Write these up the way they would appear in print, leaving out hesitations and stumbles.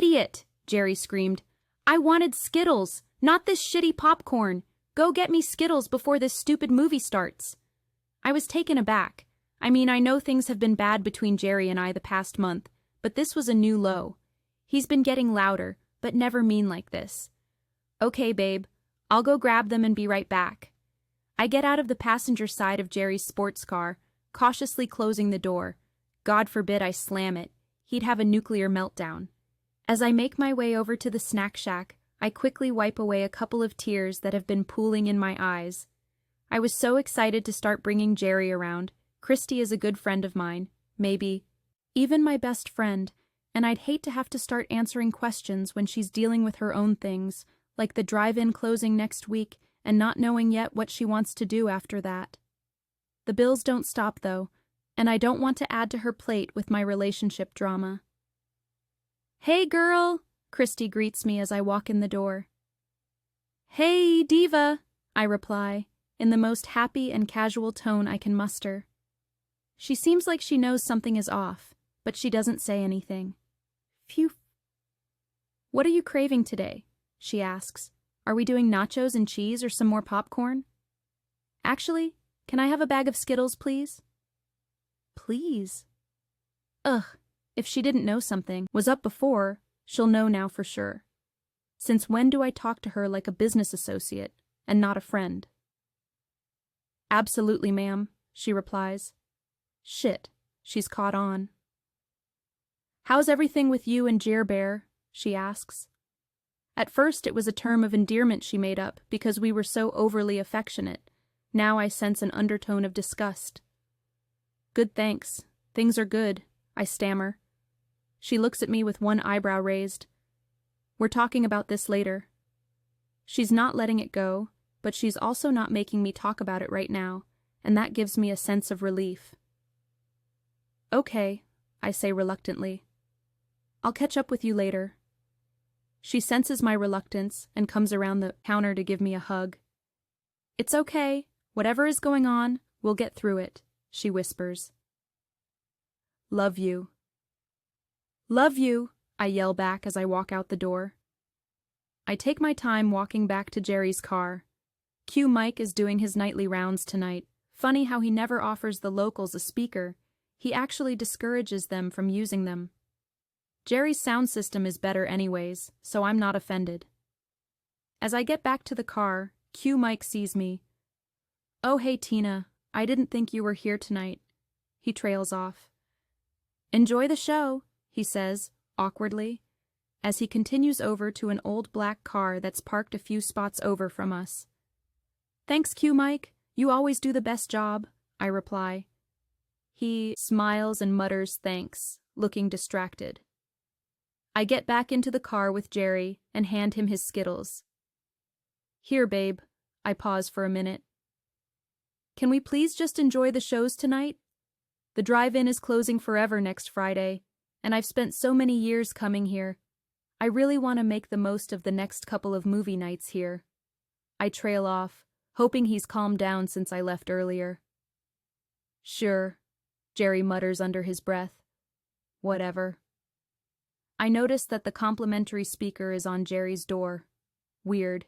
idiot!" Jerry screamed. "I wanted Skittles, not this shitty popcorn. Go get me Skittles before this stupid movie starts." I was taken aback. I mean, I know things have been bad between Jerry and I the past month, but this was a new low. He's been getting louder, but never mean like this. "Okay, babe. I'll go grab them and be right back." I get out of the passenger side of Jerry's sports car, cautiously closing the door. God forbid I slam it. He'd have a nuclear meltdown. As I make my way over to the snack shack, I quickly wipe away a couple of tears that have been pooling in my eyes. I was so excited to start bringing Jerry around. Christy is a good friend of mine, maybe even my best friend, and I'd hate to have to start answering questions when she's dealing with her own things, like the drive-in closing next week and not knowing yet what she wants to do after that. The bills don't stop, though, and I don't want to add to her plate with my relationship drama. "Hey, girl!" Christy greets me as I walk in the door. "Hey, diva!" I reply, in the most happy and casual tone I can muster. She seems like she knows something is off, but she doesn't say anything. Phew. "What are you craving today?" she asks. "Are we doing nachos and cheese or some more popcorn?" "Actually, can I have a bag of Skittles, please?" Please? Ugh, if she didn't know something was up before, she'll know now for sure. Since when do I talk to her like a business associate and not a friend? "Absolutely, ma'am," she replies. Shit, she's caught on. "How's everything with you and Jer Bear?" she asks. At first it was a term of endearment she made up because we were so overly affectionate. Now I sense an undertone of disgust. "Good, thanks. Things are good," I stammer. She looks at me with one eyebrow raised. "We're talking about this later." She's not letting it go, but she's also not making me talk about it right now, and that gives me a sense of relief. "Okay," I say reluctantly. "I'll catch up with you later." She senses my reluctance and comes around the counter to give me a hug. "It's okay. Whatever is going on, we'll get through it," she whispers. "Love you." "Love you," I yell back as I walk out the door. I take my time walking back to Jerry's car. Q Mike is doing his nightly rounds tonight. Funny how he never offers the locals a speaker. He actually discourages them from using them. Jerry's sound system is better anyways, so I'm not offended. As I get back to the car, Q Mike sees me. "Oh, hey, Tina. I didn't think you were here tonight." He trails off. "Enjoy the show," he says, awkwardly, as he continues over to an old black car that's parked a few spots over from us. "Thanks, Q Mike. You always do the best job," I reply. He smiles and mutters thanks, looking distracted. I get back into the car with Jerry and hand him his Skittles. "Here, babe." I pause for a minute. "Can we please just enjoy the shows tonight? The drive-in is closing forever next Friday, and I've spent so many years coming here. I really want to make the most of the next couple of movie nights here." I trail off, hoping he's calmed down since I left earlier. "Sure," Jerry mutters under his breath. "Whatever." I notice that the complimentary speaker is on Jerry's door. Weird.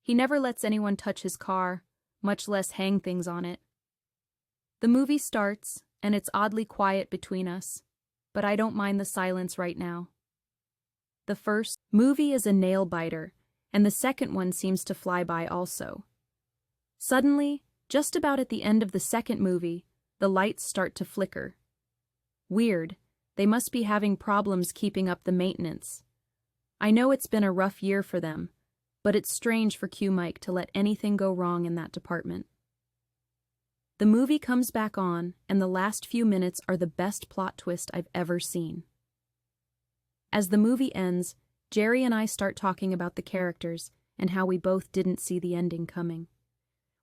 He never lets anyone touch his car, much less hang things on it. The movie starts, and it's oddly quiet between us, but I don't mind the silence right now. The first movie is a nail-biter, and the second one seems to fly by also. Suddenly, just about at the end of the second movie, the lights start to flicker. Weird. They must be having problems keeping up the maintenance. I know it's been a rough year for them, but it's strange for Q Mike to let anything go wrong in that department. The movie comes back on, and the last few minutes are the best plot twist I've ever seen. As the movie ends, Jerry and I start talking about the characters and how we both didn't see the ending coming.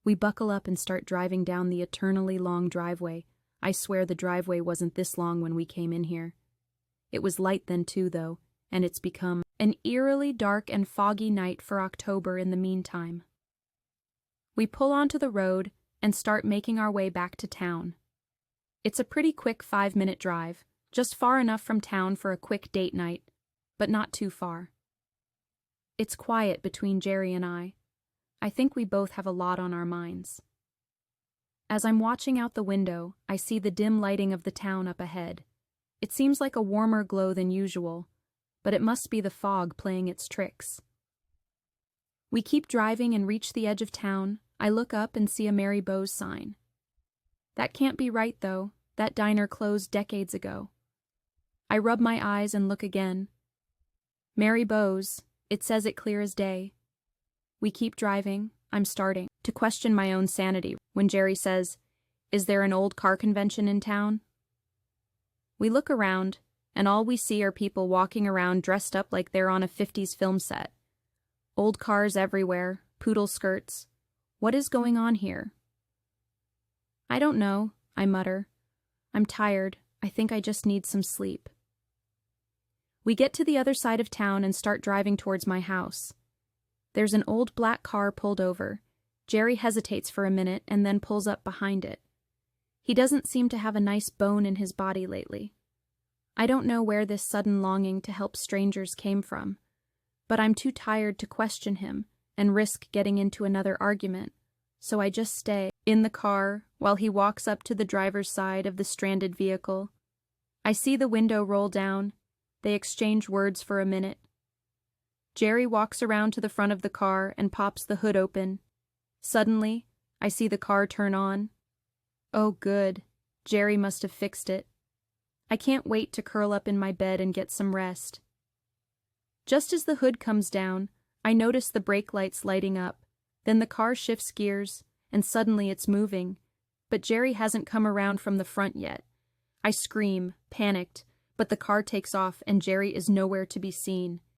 We buckle up and start driving down the eternally long driveway. I swear the driveway wasn't this long when we came in here. It was light then too, though, and it's become an eerily dark and foggy night for October in the meantime. We pull onto the road and start making our way back to town. It's a pretty quick 5-minute drive, just far enough from town for a quick date night. but not too far. It's quiet between Jerry and I. I think we both have a lot on our minds. As I'm watching out the window, I see the dim lighting of the town up ahead. It seems like a warmer glow than usual, but it must be the fog playing its tricks. We keep driving and reach the edge of town. I look up and see a Mary Bowes sign. That can't be right, though. That diner closed decades ago. I rub my eyes and look again. Mary Bowes, it says it clear as day. We keep driving. I'm starting to question my own sanity when Jerry says, "Is there an old car convention in town?" We look around, and all we see are people walking around dressed up like they're on a 50s film set. Old cars everywhere, poodle skirts. What is going on here? I don't know, I mutter. I'm tired. I think I just need some sleep. We get to the other side of town and start driving towards my house. There's an old black car pulled over. Jerry hesitates for a minute and then pulls up behind it. He doesn't seem to have a nice bone in his body lately. I don't know where this sudden longing to help strangers came from, but I'm too tired to question him and risk getting into another argument, so I just stay in the car while he walks up to the driver's side of the stranded vehicle. I see the window roll down. They exchange words for a minute. Jerry walks around to the front of the car and pops the hood open. Suddenly, I see the car turn on. Oh, good. Jerry must have fixed it. I can't wait to curl up in my bed and get some rest. Just as the hood comes down, I notice the brake lights lighting up. Then the car shifts gears, and suddenly it's moving. But Jerry hasn't come around from the front yet. I scream, panicked, but the car takes off and Jerry is nowhere to be seen.